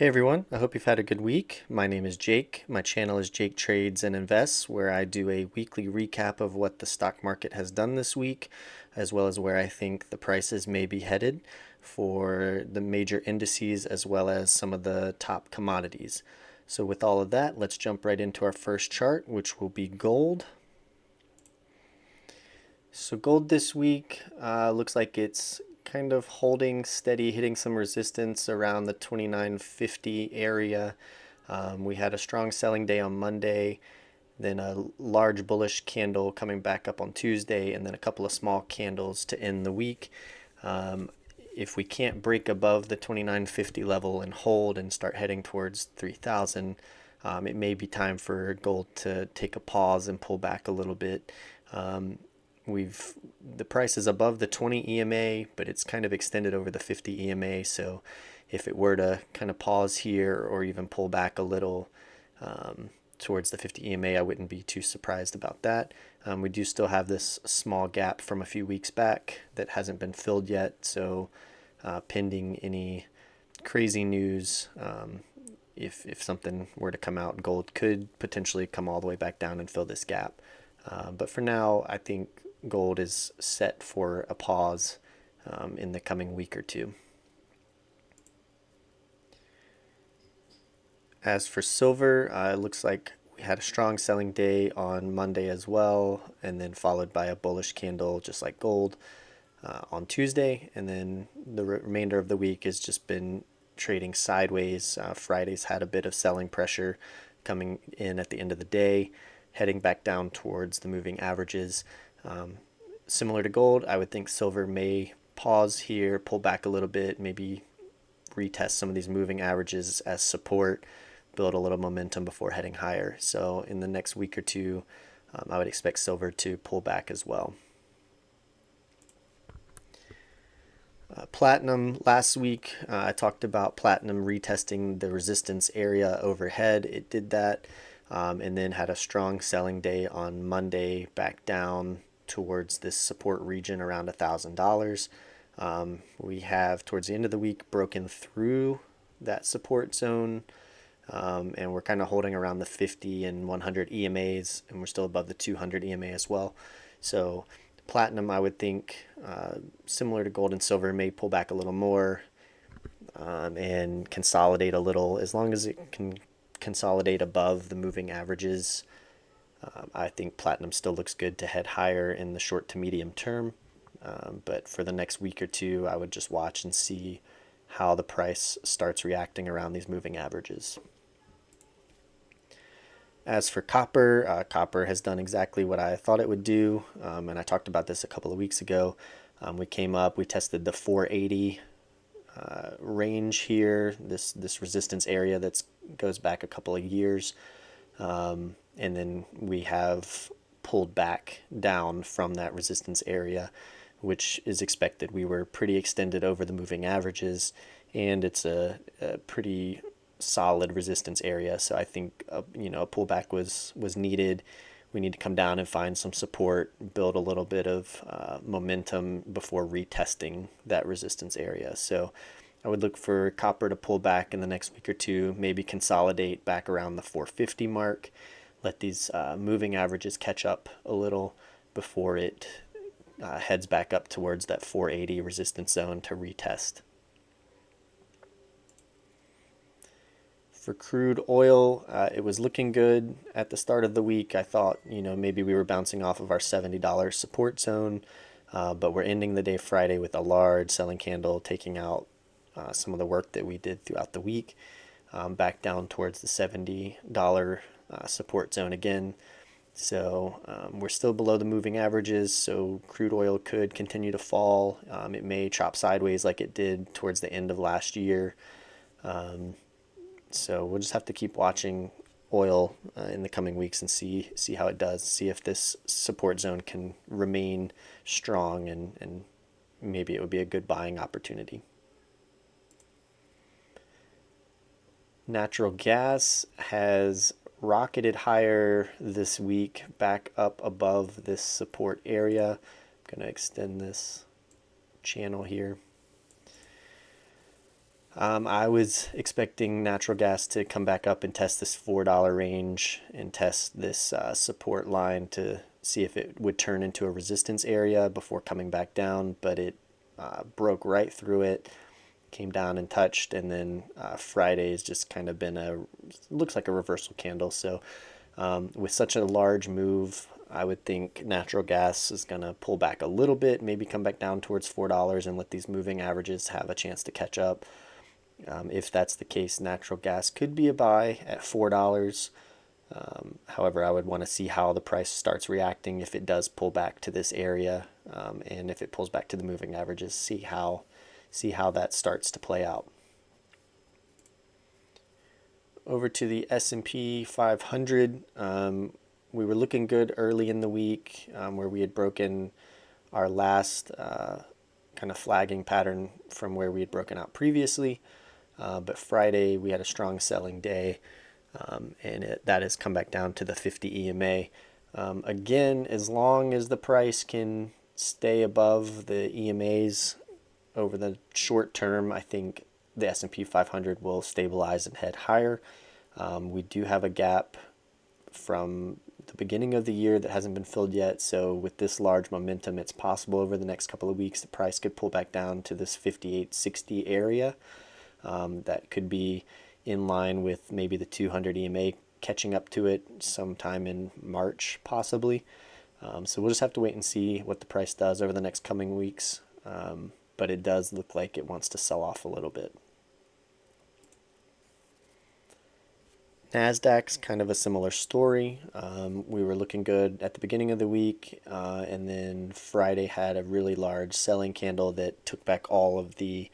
Hey everyone, I hope you've had a good week. My name is Jake. My channel is Jake Trades and Invests, where I do a weekly recap of what the stock market has done this week, as well as where I think the prices may be headed for the major indices, as well as some of the top commodities. So with all of that, let's jump right into our first chart, which will be gold. So gold this week looks like it's kind of holding steady, hitting some resistance around the 2950 area. We had a strong selling day on Monday, then a large bullish candle coming back up on Tuesday, and then a couple of small candles to end the week. Um, if we can't break above the 2950 level and hold and start heading towards 3000, it may be time for gold to take a pause and pull back a little bit. Um, the price is above the 20 EMA, but it's kind of extended over the 50 EMA. So if it were to kind of pause here or even pull back a little towards the 50 EMA, I wouldn't be too surprised about that. We do still have this small gap from a few weeks back that hasn't been filled yet. So pending any crazy news, if something were to come out, gold could potentially come all the way back down and fill this gap. But for now, I think gold is set for a pause in the coming week or two. As for silver, it looks like we had a strong selling day on Monday as well, and then followed by a bullish candle just like gold on Tuesday. And then the remainder of the week has just been trading sideways. Friday's had a bit of selling pressure coming in at the end of the day, heading back down towards the moving averages. Similar to gold, I would think silver may pause here, pull back a little bit, maybe retest some of these moving averages as support, build a little momentum before heading higher. So in the next week or two, I would expect silver to pull back as well. Platinum, last week I talked about platinum retesting the resistance area overhead. It did that and then had a strong selling day on Monday, back down towards this support region around $1,000. We have towards the end of the week broken through that support zone, and we're kind of holding around the 50 and 100 EMAs, and we're still above the 200 EMA as well. So platinum, I would think, similar to gold and silver, may pull back a little more and consolidate a little. As long as it can consolidate above the moving averages, I think platinum still looks good to head higher in the short to medium term. But for the next week or two, I would just watch and see how the price starts reacting around these moving averages. As for copper, copper has done exactly what I thought it would do, and I talked about this a couple of weeks ago. We came up, we tested the 480 range here, this resistance area that goes back a couple of years, and then we have pulled back down from that resistance area, which is expected. We were pretty extended over the moving averages, and it's a pretty solid resistance area. So I think a pullback was needed. We need to come down and find some support, build a little bit of momentum before retesting that resistance area. So I would look for copper to pull back in the next week or two, maybe consolidate back around the 450 mark, let these moving averages catch up a little before it heads back up towards that 480 resistance zone to retest. For crude oil, it was looking good at the start of the week. I thought, maybe we were bouncing off of our $70 support zone, but we're ending the day Friday with a large selling candle, taking out some of the work that we did throughout the week, back down towards the $70 support zone again. So we're still below the moving averages, so crude oil could continue to fall. It may chop sideways like it did towards the end of last year. So we'll just have to keep watching oil in the coming weeks and see how it does, see if this support zone can remain strong, and maybe it would be a good buying opportunity. Natural gas has rocketed higher this week, back up above this support area. I'm going to extend this channel here. I was expecting natural gas to come back up and test this $4 range and test this support line to see if it would turn into a resistance area before coming back down, but it broke right through it, came down and touched, and then Friday's just kind of been looks like a reversal candle. So with such a large move, I would think natural gas is going to pull back a little bit, maybe come back down towards $4 and let these moving averages have a chance to catch up. If that's the case, natural gas could be a buy at $4. However, I would want to see how the price starts reacting if it does pull back to this area, and if it pulls back to the moving averages, see how that starts to play out. Over to the S&P 500, we were looking good early in the week, where we had broken our last kind of flagging pattern from where we had broken out previously. But Friday we had a strong selling day, and that has come back down to the 50 EMA. Again, as long as the price can stay above the EMAs over the short term, I think the S&P 500 will stabilize and head higher. We do have a gap from the beginning of the year that hasn't been filled yet. So with this large momentum, it's possible over the next couple of weeks the price could pull back down to this 58.60 area. That could be in line with maybe the 200 EMA catching up to it sometime in March, possibly. So we'll just have to wait and see what the price does over the next coming weeks. But it does look like it wants to sell off a little bit. Nasdaq's kind of a similar story. We were looking good at the beginning of the week, and then Friday had a really large selling candle that took back all of the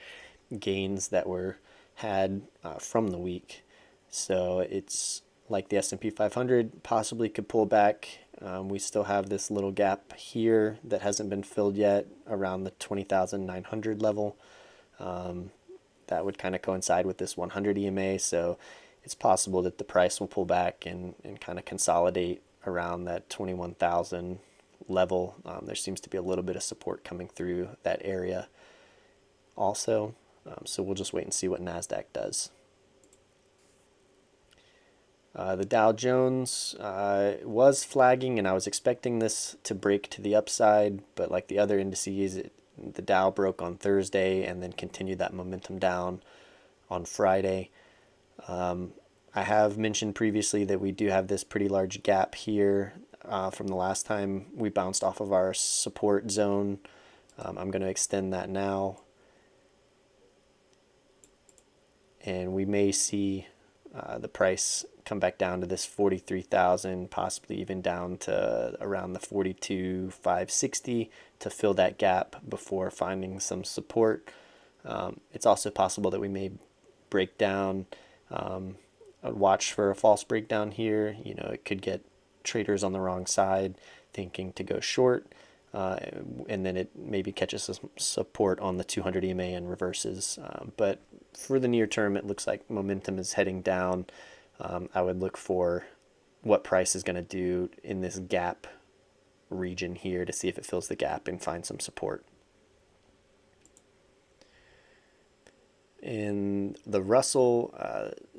gains that were had from the week. So it's like the S&P 500 possibly could pull back. We still have this little gap here that hasn't been filled yet around the 20,900 level. That would kind of coincide with this 100 EMA. So it's possible that the price will pull back and kind of consolidate around that 21,000 level. There seems to be a little bit of support coming through that area also. So we'll just wait and see what Nasdaq does. The Dow Jones was flagging, and I was expecting this to break to the upside, but like the other indices, the Dow broke on Thursday and then continued that momentum down on Friday. I have mentioned previously that we do have this pretty large gap here from the last time we bounced off of our support zone. I'm going to extend that now. And we may see the price come back down to this 43,000, possibly even down to around the 42,560 to fill that gap before finding some support. It's also possible that we may break down. I'd watch for a false breakdown here. It could get traders on the wrong side thinking to go short, and then it maybe catches some support on the 200 EMA and reverses. But for the near term, it looks like momentum is heading down. I would look for what price is going to do in this gap region here to see if it fills the gap and find some support. In the Russell,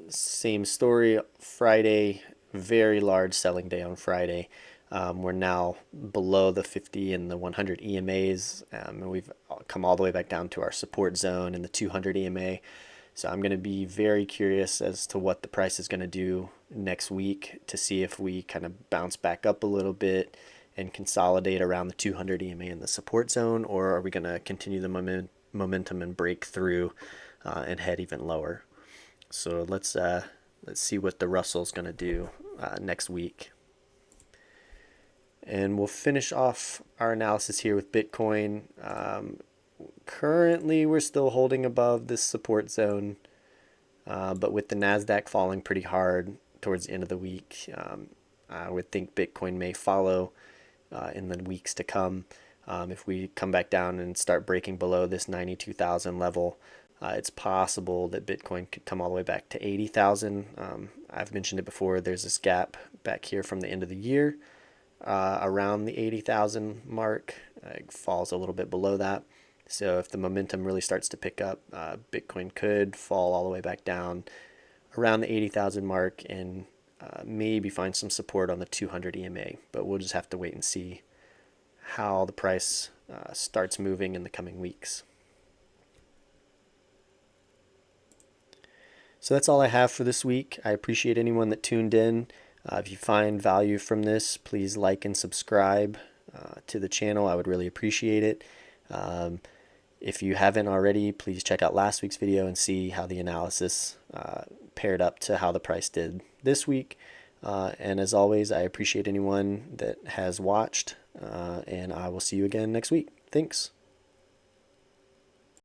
same story. Friday, very large selling day on Friday. We're now below the 50 and the 100 EMAs, and we've come all the way back down to our support zone in the 200 EMA. So I'm going to be very curious as to what the price is going to do next week to see if we kind of bounce back up a little bit and consolidate around the 200 EMA in the support zone, or are we going to continue the momentum and break through and head even lower. So let's see what the Russell's going to do next week. And we'll finish off our analysis here with Bitcoin. Currently, we're still holding above this support zone, but with the Nasdaq falling pretty hard towards the end of the week, I would think Bitcoin may follow in the weeks to come. If we come back down and start breaking below this 92,000 level, it's possible that Bitcoin could come all the way back to 80,000. I've mentioned it before. There's this gap back here from the end of the year around the 80,000 mark. It falls a little bit below that. So if the momentum really starts to pick up, Bitcoin could fall all the way back down around the 80,000 mark and maybe find some support on the 200 EMA. But we'll just have to wait and see how the price starts moving in the coming weeks. So that's all I have for this week. I appreciate anyone that tuned in. If you find value from this, please like and subscribe to the channel. I would really appreciate it. If you haven't already, please check out last week's video and see how the analysis paired up to how the price did this week. And as always, I appreciate anyone that has watched, and I will see you again next week. Thanks.